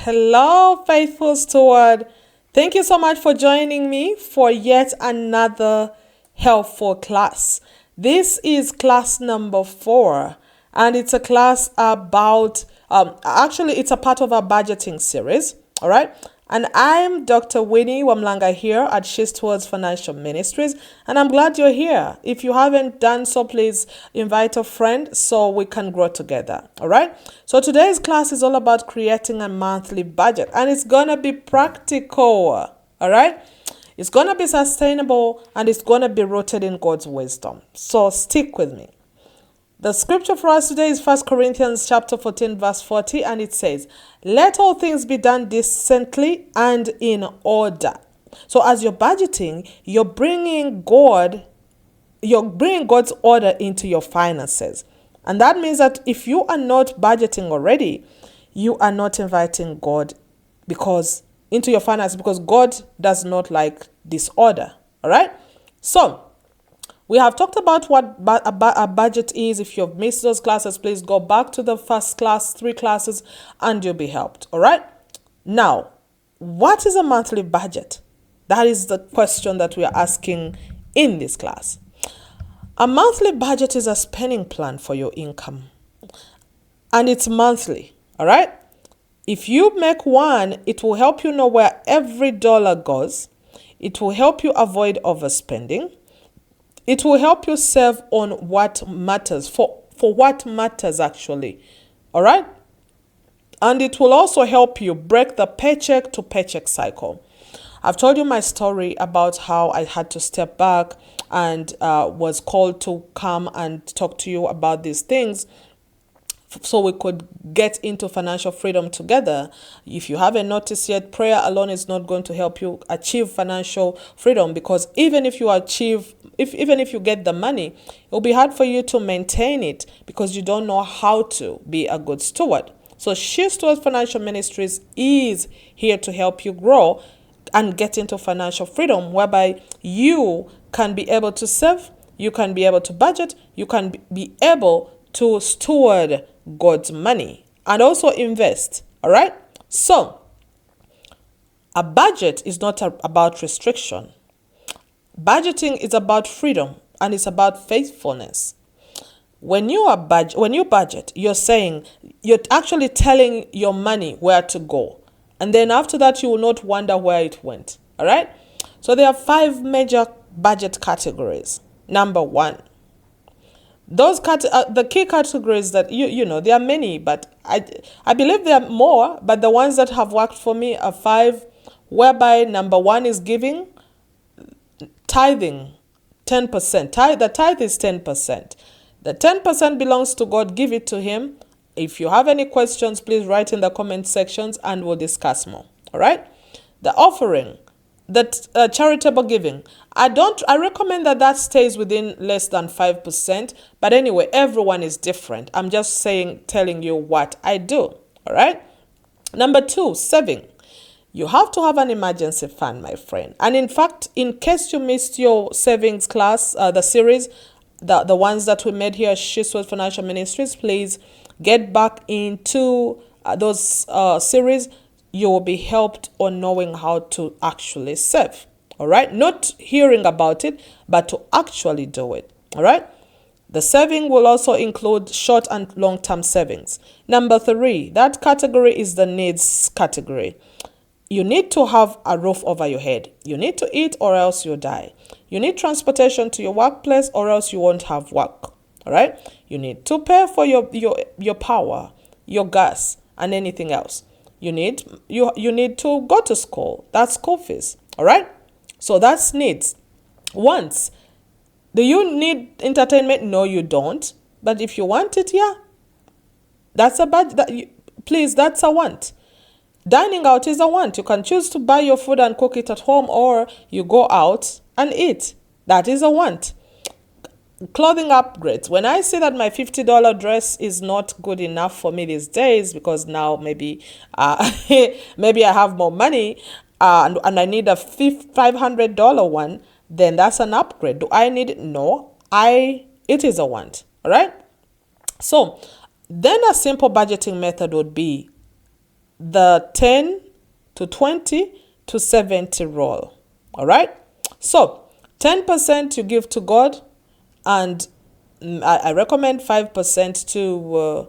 Hello, faithful steward. Thank you so much for joining me for yet another helpful class. This is class number 4, and it's a class about, actually, it's a part of our budgeting series. All right. And I'm Dr. Winnie Wamlanga here at SheStewards Financial Ministries, and I'm glad you're here. If you haven't done so, please invite a friend so we can grow together. All right. So today's class is all about creating a monthly budget, and it's gonna be practical. All right. It's gonna be sustainable, and it's gonna be rooted in God's wisdom. So stick with me. The scripture for us today is 1 Corinthians chapter 14 verse 40, and it says, "Let all things be done decently and in order." So as you're budgeting, you're bringing God's order into your finances. And that means that if you are not budgeting already, you are not inviting God into your finances, because God does not like disorder. All right? So we have talked about what a budget is. If you've missed those classes, please go back to the first class, 3 classes, and you'll be helped. All right? Now, what is a monthly budget? That is the question that we are asking in this class. A monthly budget is a spending plan for your income, and it's monthly. All right? If you make one, it will help you know where every dollar goes. It will help you avoid overspending. It will help you save on what matters, for what matters actually. All right? And it will also help you break the paycheck to paycheck cycle. I've told you my story about how I had to step back and was called to come and talk to you about these things so we could get into financial freedom together. If you haven't noticed yet, prayer alone is not going to help you achieve financial freedom, because even if you get the money, it'll be hard for you to maintain it because you don't know how to be a good steward. So SheStewards Financial Ministries is here to help you grow and get into financial freedom, whereby you can be able to save, you can be able to budget, you can be able to steward God's money and also invest. All right? So, a budget is not about restriction. Budgeting is about freedom, and it's about faithfulness. When you budget, you're actually telling your money where to go. And then after that, you will not wonder where it went. All right? So there are 5 major budget categories. Number 1. The key categories that you know, there are many, but I believe there are more, but the ones that have worked for me are 5, whereby number 1 is giving, tithing, 10%. The tithe is 10%. The 10% belongs to God. Give it to Him. If you have any questions, please write in the comment sections and we'll discuss more. All right? The offering, the charitable giving. I recommend that stays within less than 5%. But anyway, everyone is different. I'm just telling you what I do. All right? Number 2, saving. You have to have an emergency fund, my friend. And in fact, in case you missed your savings class, the series, the ones that we made here at SheStewards Financial Ministries, please get back into those series. You will be helped on knowing how to actually save. All right? Not hearing about it, but to actually do it. All right? The saving will also include short and long-term savings. Number 3, that category is the needs category. You need to have a roof over your head. You need to eat or else you die. You need transportation to your workplace or else you won't have work. All right? You need to pay for your power, your gas, and anything else. You need to go to school. That's school fees. All right? So that's needs. Wants. Do you need entertainment? No, you don't. But if you want it, yeah. That's a that's a want. Dining out is a want. You can choose to buy your food and cook it at home, or you go out and eat. That is a want. Clothing upgrades. When I say that my $50 dress is not good enough for me these days, because now maybe maybe I have more money and I need a $500 one, then that's an upgrade. Do I need it? No. It is a want. All right? So then a simple budgeting method would be the 10 to 20 to 70 rule. All right. So 10% you give to God, and I recommend 5% to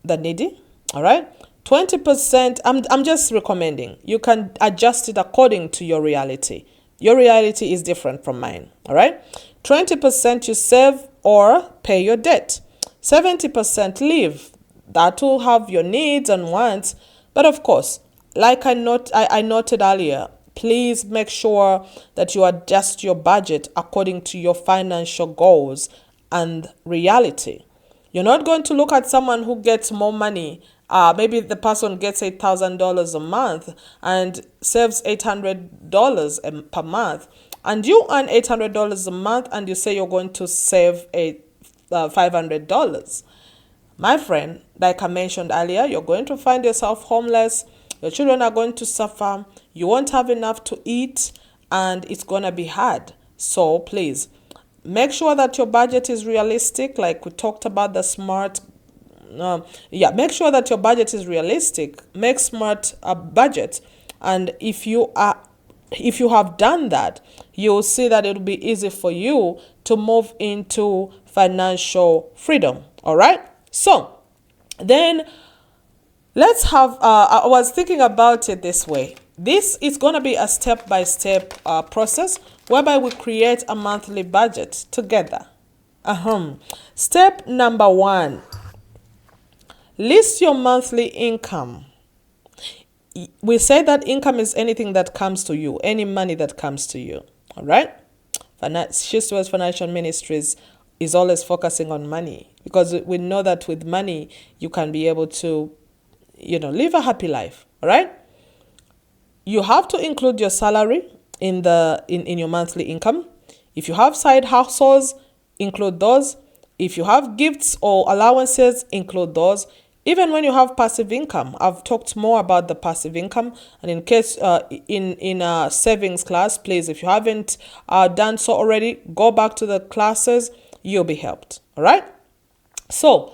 the needy. All right. 20%, I'm just recommending. You can adjust it according to your reality. Your reality is different from mine. All right. 20% you save or pay your debt. 70% leave. That will have your needs and wants. But of course, like I noted earlier, please make sure that you adjust your budget according to your financial goals and reality. You're not going to look at someone who gets more money. Maybe the person gets $8,000 a month and saves $800 per month, and you earn $800 a month, and you say you're going to save $500. My friend, like I mentioned earlier, you're going to find yourself homeless. Your children are going to suffer. You won't have enough to eat, and it's going to be hard. So please, make sure that your budget is realistic. Like we talked about the smart. Make sure that your budget is realistic. Make smart budgets, and if you have done that, you'll see that it'll be easy for you to move into financial freedom. All right. So then let's have. I was thinking about it this way. This is going to be a step-by-step process whereby we create a monthly budget together. Step number 1. List your monthly income. We say that income is anything that comes to you, any money that comes to you. All right? SheStewards Financial Ministries is always focusing on money, because we know that with money you can be able to, live a happy life. All right? You have to include your salary in your monthly income. If you have side hustles, include those. If you have gifts or allowances, include those. Even when you have passive income, I've talked more about the passive income. And in case in a savings class, please, if you haven't done so already, go back to the classes. You'll be helped. All right. So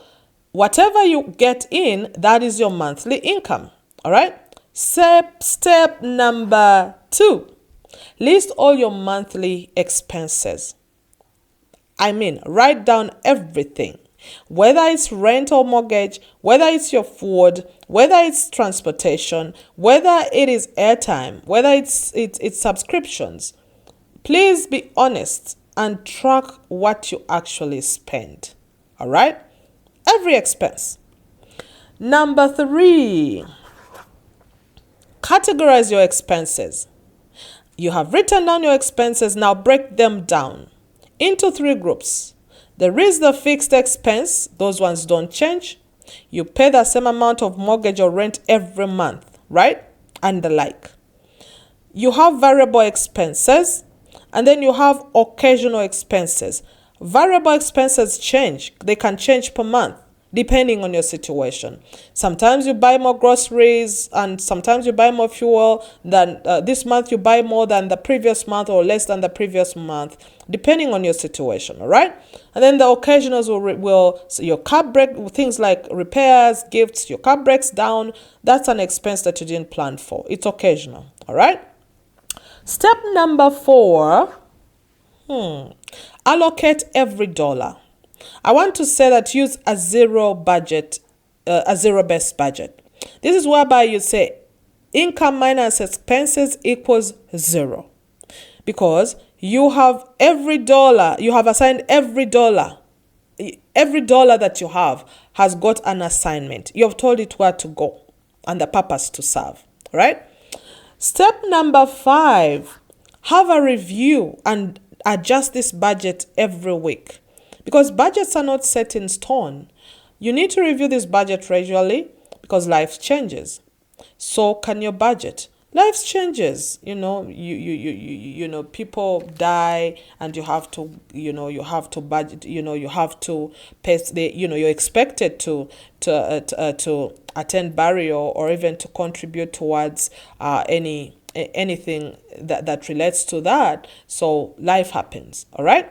whatever you get in, that is your monthly income. All right. Step number 2, list all your monthly expenses. Write down everything. Whether it's rent or mortgage, whether it's your food, whether it's transportation, whether it is airtime, whether it's subscriptions. Please be honest and track what you actually spend. All right? Every expense. Number 3, categorize your expenses. You have written down your expenses. Now break them down into 3 groups. There is the fixed expense. Those ones don't change. You pay the same amount of mortgage or rent every month, right? And the like. You have variable expenses, and then you have occasional expenses. Variable expenses change. They can change per month, depending on your situation. Sometimes you buy more groceries, and sometimes you buy more fuel than this month you buy more than the previous month, or less than the previous month, depending on your situation. All right. And then the occasionals will so your car break, things like repairs, gifts, your car breaks down. That's an expense that you didn't plan for. It's occasional. All right. Step number 4, allocate every dollar. I want to say that use a zero-based budget. This is whereby you say income minus expenses equals 0. Because you have assigned every dollar. Every dollar that you have has got an assignment. You have told it where to go and the purpose to serve. Right? Step number 5, have a review and adjust this budget every week. Because budgets are not set in stone. You need to review this budget regularly because life changes. So can your budget. Life changes. People die, and you have to budget. You have to pay. You're expected to attend burial, or even to contribute towards anything that relates to that. So life happens. All right.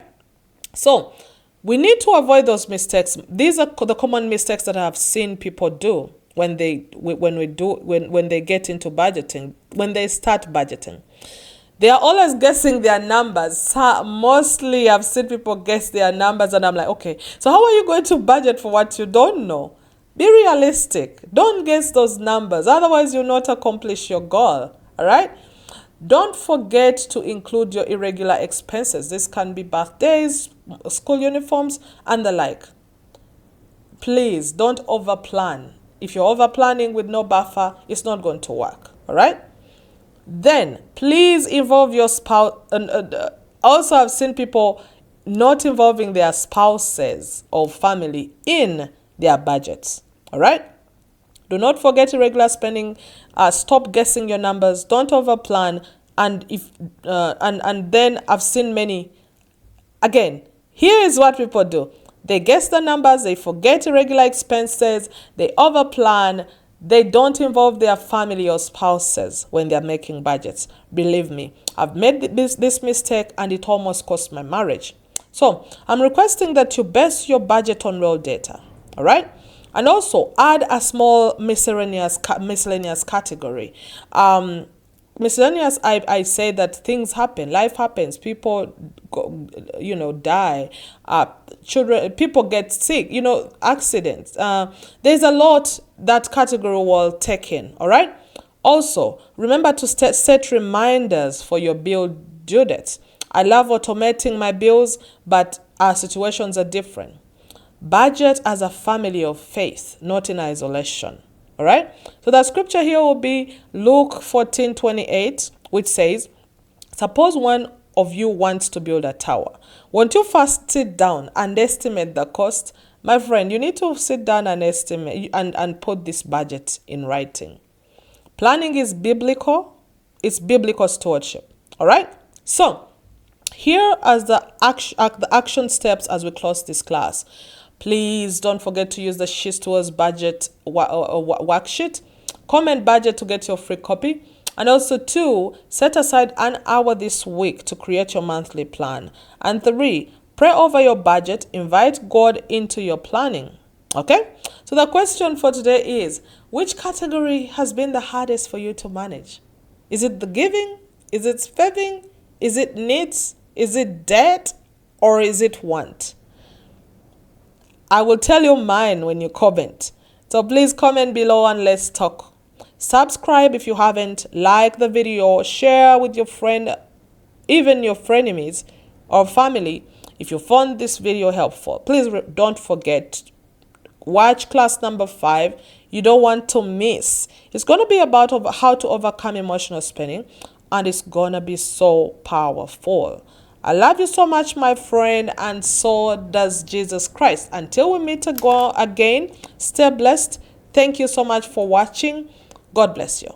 So we need to avoid those mistakes. These are the common mistakes that I have seen people do. when they get into budgeting, when they start budgeting. They are always guessing their numbers. So mostly I've seen people guess their numbers, and I'm like, okay, so how are you going to budget for what you don't know? Be realistic. Don't guess those numbers. Otherwise, you'll not accomplish your goal. All right? Don't forget to include your irregular expenses. This can be birthdays, school uniforms, and the like. Please don't overplan. If you're overplanning with no buffer, it's not going to work. All right? Then, please involve your spouse. Also, I've seen people not involving their spouses or family in their budgets. All right? Do not forget irregular spending. Stop guessing your numbers. Don't overplan. And then I've seen many. Again, here is what people do. They guess the numbers. They forget irregular expenses. They overplan. They don't involve their family or spouses when they're making budgets. Believe me, I've made this mistake, and it almost cost my marriage. So I'm requesting that you base your budget on real data. All right? And also add a small miscellaneous category. Miscellaneous, I say that things happen, life happens, people die, children, people get sick, accidents. There's a lot that category will take in. All right. Also, remember to set reminders for your bill due dates. I love automating my bills, but our situations are different. Budget as a family of faith, not in isolation. All right. So the scripture here will be Luke 14:28, which says, suppose one of you wants to build a tower. Won't you first sit down and estimate the cost? My friend, you need to sit down and estimate and put this budget in writing. Planning is biblical. It's biblical stewardship. All right. So here are the action steps as we close this class. Please don't forget to use the SheStewards budget worksheet. Comment budget to get your free copy. And also 2, set aside an hour this week to create your monthly plan. And 3, pray over your budget. Invite God into your planning. Okay? So the question for today is, which category has been the hardest for you to manage? Is it the giving? Is it spending? Is it needs? Is it debt? Or is it want? I will tell you mine when you comment. So please comment below and let's talk. Subscribe if you haven't. Like the video. Share with your friend, even your frenemies or family if you found this video helpful. Please don't forget, watch class number 5. You don't want to miss. It's going to be about how to overcome emotional spending, and it's going to be so powerful. I love you so much, my friend, and so does Jesus Christ. Until we meet again, stay blessed. Thank you so much for watching. God bless you.